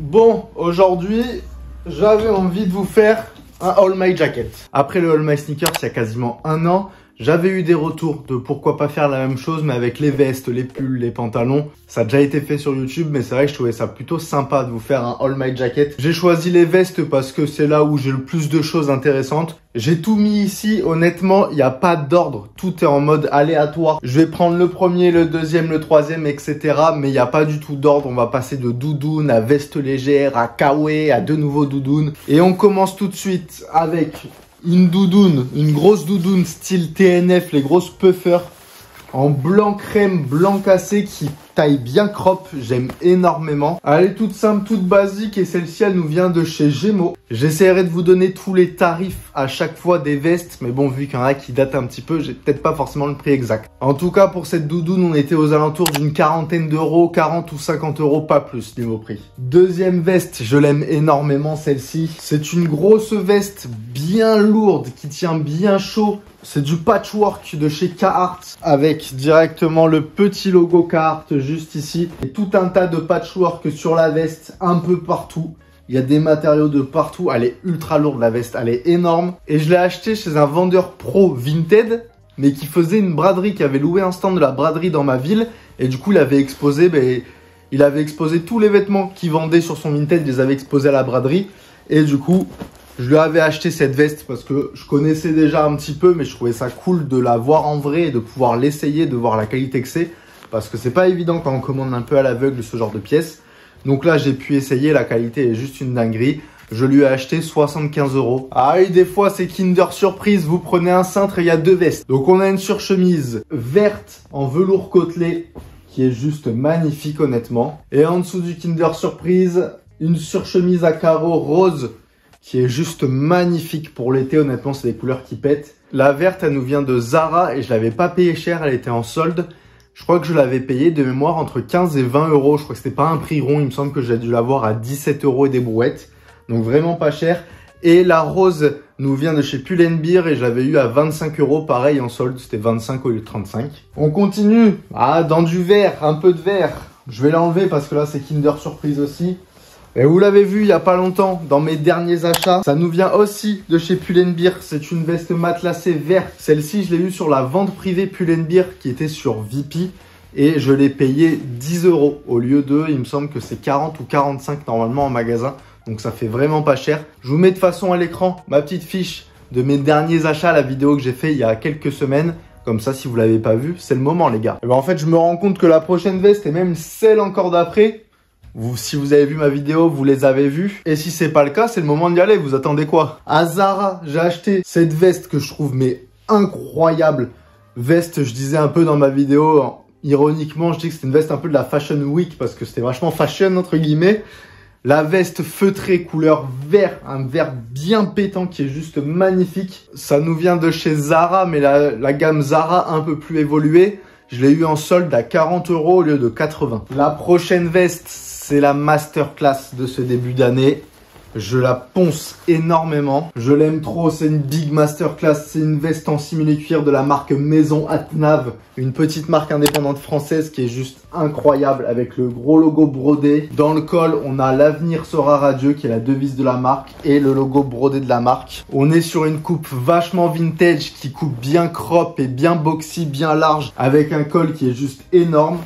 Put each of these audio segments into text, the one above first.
Bon, aujourd'hui, j'avais envie de vous faire un All My Jacket. Après le All My Sneakers, il y a quasiment un an, j'avais eu des retours de pourquoi pas faire la même chose, mais avec les vestes, les pulls, les pantalons. Ça a déjà été fait sur YouTube, mais c'est vrai que je trouvais ça plutôt sympa de vous faire un All My Jacket. J'ai choisi les vestes parce que c'est là où j'ai le plus de choses intéressantes. J'ai tout mis ici, honnêtement, il n'y a pas d'ordre. Tout est en mode aléatoire. Je vais prendre le premier, le deuxième, le troisième, etc. Mais il n'y a pas du tout d'ordre. On va passer de doudoune à veste légère, à kawaii, à de nouveaux doudounes. Et on commence tout de suite avec une doudoune, une grosse doudoune style TNF, les grosses puffers, en blanc crème, blanc cassé qui taille bien crop, j'aime énormément. Elle est toute simple, toute basique et celle-ci elle nous vient de chez Gémeaux. J'essaierai de vous donner tous les tarifs à chaque fois des vestes, mais bon vu qu'il y en a qui datent un petit peu, j'ai peut-être pas forcément le prix exact. En tout cas pour cette doudoune on était aux alentours d'une quarantaine d'euros, 40 ou 50 euros, pas plus niveau prix. Deuxième veste, je l'aime énormément celle-ci. C'est une grosse veste bien lourde qui tient bien chaud. C'est du patchwork de chez Carhartt avec directement le petit logo Carhartt juste ici. Et tout un tas de patchwork sur la veste un peu partout. Il y a des matériaux de partout. Elle est ultra lourde la veste, elle est énorme. Et je l'ai acheté chez un vendeur pro Vinted, mais qui faisait une braderie, qui avait loué un stand de la braderie dans ma ville. Et du coup il avait exposé, tous les vêtements qu'il vendait sur son Vinted, il les avait exposés à la braderie. Et du coup je lui avais acheté cette veste parce que je connaissais déjà un petit peu, mais je trouvais ça cool de la voir en vrai et de pouvoir l'essayer, de voir la qualité que c'est. Parce que c'est pas évident quand on commande un peu à l'aveugle ce genre de pièces. Donc là, j'ai pu essayer, la qualité est juste une dinguerie. Je lui ai acheté 75 euros. Ah oui, des fois, c'est Kinder Surprise. Vous prenez un cintre et il y a deux vestes. Donc on a une surchemise verte en velours côtelé qui est juste magnifique honnêtement. Et en dessous du Kinder Surprise, une surchemise à carreaux rose qui est juste magnifique pour l'été, honnêtement, c'est des couleurs qui pètent. La verte, elle nous vient de Zara et je l'avais pas payé cher, elle était en solde. Je crois que je l'avais payé de mémoire entre 15 et 20 euros. Je crois que c'était pas un prix rond, il me semble que j'ai dû l'avoir à 17 euros et des brouettes. Donc vraiment pas cher. Et la rose nous vient de chez Pull&Bear et je l'avais eu à 25 euros, pareil en solde, c'était 25 au lieu de 35. On continue. Ah, dans du vert, un peu de vert. Je vais l'enlever parce que là c'est Kinder Surprise aussi. Et vous l'avez vu il n'y a pas longtemps dans mes derniers achats, ça nous vient aussi de chez Pull&Bear. C'est une veste matelassée verte. Celle-ci, je l'ai eue sur la vente privée Pull&Bear qui était sur VP et je l'ai payé 10 euros au lieu de, il me semble que c'est 40 ou 45 normalement en magasin. Donc ça fait vraiment pas cher. Je vous mets de toute façon à l'écran ma petite fiche de mes derniers achats, la vidéo que j'ai fait il y a quelques semaines. Comme ça, si vous l'avez pas vu, c'est le moment les gars. Et ben, en fait, je me rends compte que la prochaine veste et même celle encore d'après, si vous avez vu ma vidéo, vous les avez vues. Et si c'est pas le cas, c'est le moment d'y aller. Vous attendez quoi? À Zara, j'ai acheté cette veste que je trouve mais incroyable. Veste, je disais un peu dans ma vidéo, ironiquement, je dis que c'était une veste un peu de la Fashion Week parce que c'était vachement fashion entre guillemets. La veste feutrée couleur vert, un vert bien pétant qui est juste magnifique. Ça nous vient de chez Zara, mais la gamme Zara un peu plus évoluée. Je l'ai eu en solde à 40 euros au lieu de 80. La prochaine veste, c'est la masterclass de ce début d'année. Je la ponce énormément. Je l'aime trop, c'est une big masterclass. C'est une veste en simili-cuir de la marque Maison Atnav. Une petite marque indépendante française qui est juste incroyable avec le gros logo brodé. Dans le col, on a l'avenir sera radieux qui est la devise de la marque et le logo brodé de la marque. On est sur une coupe vachement vintage qui coupe bien crop et bien boxy, bien large avec un col qui est juste énorme.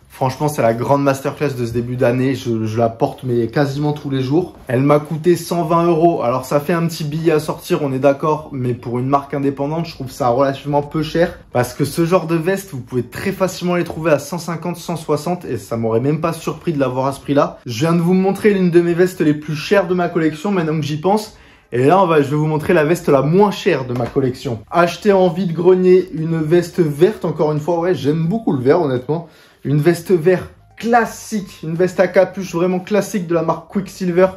Franchement, c'est la grande masterclass de ce début d'année. Je la porte mais quasiment tous les jours. Elle m'a coûté 120 euros. Alors, ça fait un petit billet à sortir, on est d'accord. Mais pour une marque indépendante, je trouve ça relativement peu cher. Parce que ce genre de veste, vous pouvez très facilement les trouver à 150, 160. Et ça m'aurait même pas surpris de l'avoir à ce prix-là. Je viens de vous montrer l'une de mes vestes les plus chères de ma collection, maintenant que j'y pense. Et là, je vais vous montrer la veste la moins chère de ma collection. Acheter en vide-grenier une veste verte, encore une fois. Ouais, j'aime beaucoup le vert, honnêtement. Une veste vert classique, une veste à capuche vraiment classique de la marque Quicksilver.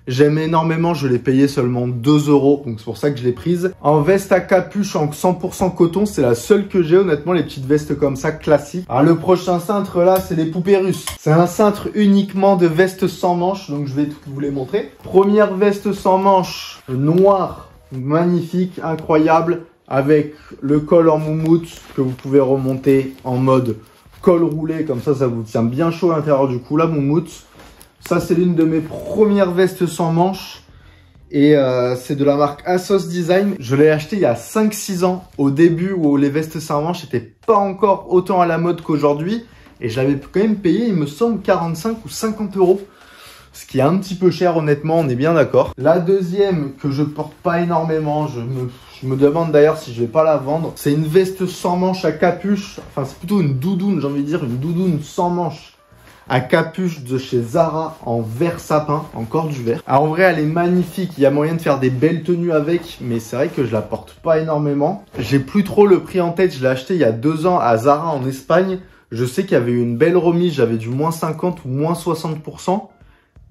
J'aime énormément, je l'ai payé seulement 2 euros, donc c'est pour ça que je l'ai prise. En veste à capuche en 100% coton, c'est la seule que j'ai honnêtement, les petites vestes comme ça classiques. Alors le prochain cintre là, c'est les poupées russes. C'est un cintre uniquement de veste sans manches, donc je vais vous les montrer. Première veste sans manches, noire, magnifique, incroyable, avec le col en moumoute que vous pouvez remonter en mode col roulé, comme ça vous tient bien chaud à l'intérieur du cou, la moumoute. Ça, c'est l'une de mes premières vestes sans manches. Et c'est de la marque Assos Design. Je l'ai acheté il y a 5-6 ans, au début où les vestes sans manches n'étaient pas encore autant à la mode qu'aujourd'hui. Et je l'avais quand même payé, il me semble, 45 ou 50 euros. Ce qui est un petit peu cher, honnêtement, on est bien d'accord. La deuxième, que je porte pas énormément, je me demande d'ailleurs si je vais pas la vendre. C'est une veste sans manches à capuche. Enfin, c'est plutôt une doudoune, j'ai envie de dire, une doudoune sans manches à capuche de chez Zara en vert sapin, encore du vert. Alors en vrai, elle est magnifique, il y a moyen de faire des belles tenues avec, mais c'est vrai que je la porte pas énormément. J'ai plus trop le prix en tête, je l'ai acheté il y a 2 ans à Zara en Espagne. Je sais qu'il y avait eu une belle remise, j'avais du moins 50 ou moins 60%,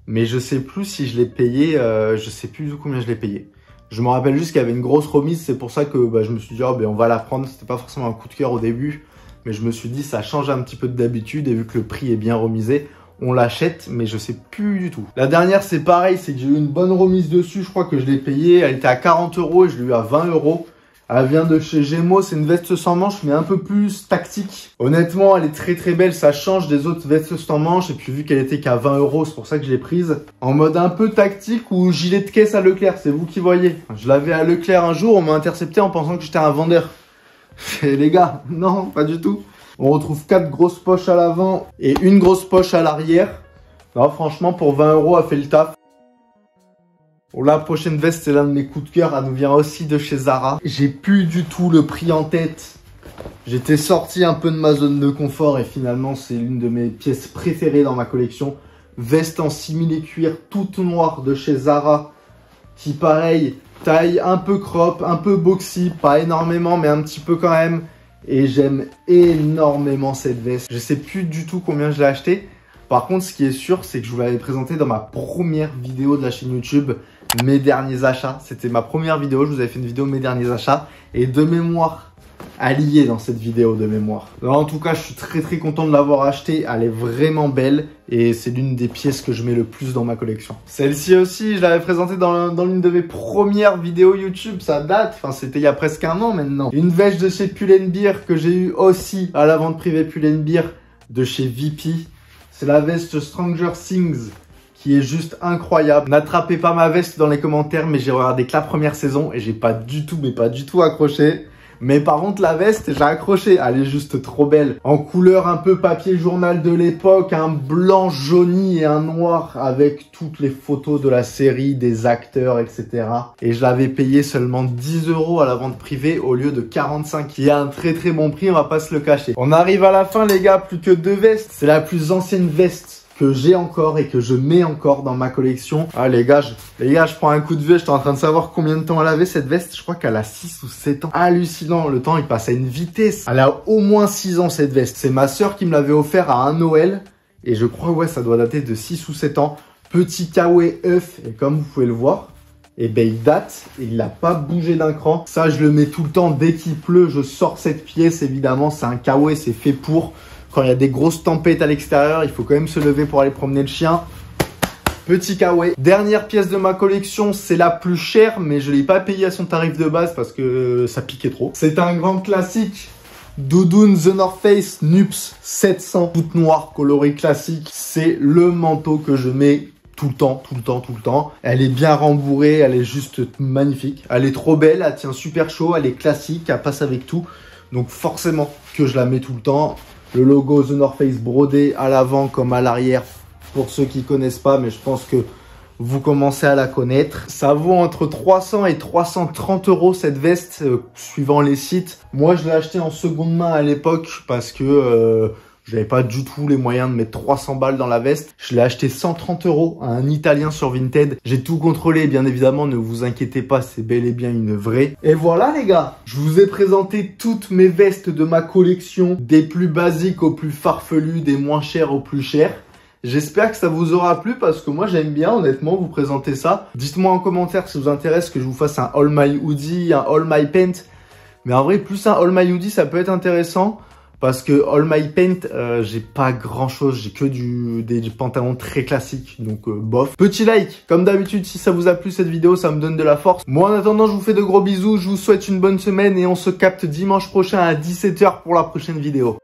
mais je sais plus si je l'ai payé, je sais plus combien je l'ai payé. Je me rappelle juste qu'il y avait une grosse remise, c'est pour ça que je me suis dit, oh, on va la prendre. C'était pas forcément un coup de cœur au début, mais je me suis dit, ça change un petit peu d'habitude, et vu que le prix est bien remisé, on l'achète, mais je sais plus du tout. La dernière, c'est pareil, c'est que j'ai eu une bonne remise dessus, je crois que je l'ai payée, elle était à 40 euros et je l'ai eu à 20 euros. Elle vient de chez Gémeaux, c'est une veste sans manches, mais un peu plus tactique. Honnêtement, elle est très très belle, ça change des autres vestes sans manches, et puis vu qu'elle était qu'à 20 euros, c'est pour ça que je l'ai prise. En mode un peu tactique ou gilet de caisse à Leclerc, c'est vous qui voyez. Je l'avais à Leclerc un jour, on m'a intercepté en pensant que j'étais un vendeur. Et les gars, non, pas du tout. On retrouve 4 grosses poches à l'avant et une grosse poche à l'arrière. Non, franchement, pour 20 euros, elle fait le taf. Pour la prochaine veste, c'est l'un de mes coups de cœur. Elle nous vient aussi de chez Zara. J'ai plus du tout le prix en tête. J'étais sorti un peu de ma zone de confort et finalement, c'est l'une de mes pièces préférées dans ma collection. Veste en simili cuir toute noire de chez Zara. Qui, pareil, taille un peu crop, un peu boxy. Pas énormément, mais un petit peu quand même. Et j'aime énormément cette veste. Je sais plus du tout combien je l'ai acheté. Par contre, ce qui est sûr, c'est que je vous l'avais présenté dans ma première vidéo de la chaîne YouTube, mes derniers achats. C'était ma première vidéo, je vous avais fait une vidéo mes derniers achats. Et de mémoire, alliée dans cette vidéo de mémoire. Alors, en tout cas, je suis très très content de l'avoir acheté. Elle est vraiment belle et c'est l'une des pièces que je mets le plus dans ma collection. Celle-ci aussi, je l'avais présentée dans l'une de mes premières vidéos YouTube. Ça date, enfin c'était il y a presque 1 an maintenant. Une veste de chez Pull&Bear que j'ai eu aussi à la vente privée Pull&Bear de chez VP. C'est la veste Stranger Things qui est juste incroyable. N'attrapez pas ma veste dans les commentaires, mais j'ai regardé que la première saison et j'ai pas du tout, mais pas du tout accroché. Mais par contre, la veste, j'ai accroché. Elle est juste trop belle. En couleur un peu papier journal de l'époque, un blanc jauni et un noir avec toutes les photos de la série, des acteurs, etc. Et je l'avais payé seulement 10 euros à la vente privée au lieu de 45, qui est un très très bon prix, on va pas se le cacher. On arrive à la fin, les gars, plus que 2 vestes. C'est la plus ancienne veste que j'ai encore et que je mets encore dans ma collection. Ah les gars, je prends un coup de vieux, j'étais en train de savoir combien de temps elle avait cette veste. Je crois qu'elle a 6 ou 7 ans. Hallucinant, le temps il passe à une vitesse. Elle a au moins 6 ans cette veste. C'est ma soeur qui me l'avait offert à un Noël. Et je crois, ouais, ça doit dater de 6 ou 7 ans. Petit kawaii œuf, et comme vous pouvez le voir, et ben il date et il n'a pas bougé d'un cran. Ça, je le mets tout le temps. Dès qu'il pleut, je sors cette pièce, évidemment. C'est un kawaii, c'est fait pour... Quand il y a des grosses tempêtes à l'extérieur, il faut quand même se lever pour aller promener le chien. Petit kawaii. Dernière pièce de ma collection, c'est la plus chère, mais je ne l'ai pas payée à son tarif de base parce que ça piquait trop. C'est un grand classique. Doudoune The North Face Nups 700, toute noire, coloris classique. C'est le manteau que je mets tout le temps, tout le temps, tout le temps. Elle est bien rembourrée, elle est juste magnifique. Elle est trop belle, elle tient super chaud, elle est classique, elle passe avec tout. Donc forcément que je la mets tout le temps. Le logo The North Face brodé à l'avant comme à l'arrière pour ceux qui connaissent pas, mais je pense que vous commencez à la connaître. Ça vaut entre 300 et 330 euros cette veste, suivant les sites. Moi, je l'ai acheté en seconde main à l'époque parce que j'avais pas du tout les moyens de mettre 300 balles dans la veste. Je l'ai acheté 130 euros à un Italien sur Vinted. J'ai tout contrôlé, bien évidemment, ne vous inquiétez pas, c'est bel et bien une vraie. Et voilà les gars, je vous ai présenté toutes mes vestes de ma collection, des plus basiques aux plus farfelues, des moins chères aux plus chères. J'espère que ça vous aura plu parce que moi j'aime bien honnêtement vous présenter ça. Dites-moi en commentaire si ça vous intéresse que je vous fasse un All My Hoodie, un All My Paint. Mais en vrai, plus un All My Hoodie, ça peut être intéressant. Parce que All My Paint, j'ai pas grand chose, j'ai que des pantalons très classiques, donc bof. Petit like, comme d'habitude, si ça vous a plu cette vidéo, ça me donne de la force. Moi en attendant, je vous fais de gros bisous, je vous souhaite une bonne semaine et on se capte dimanche prochain à 17 h pour la prochaine vidéo.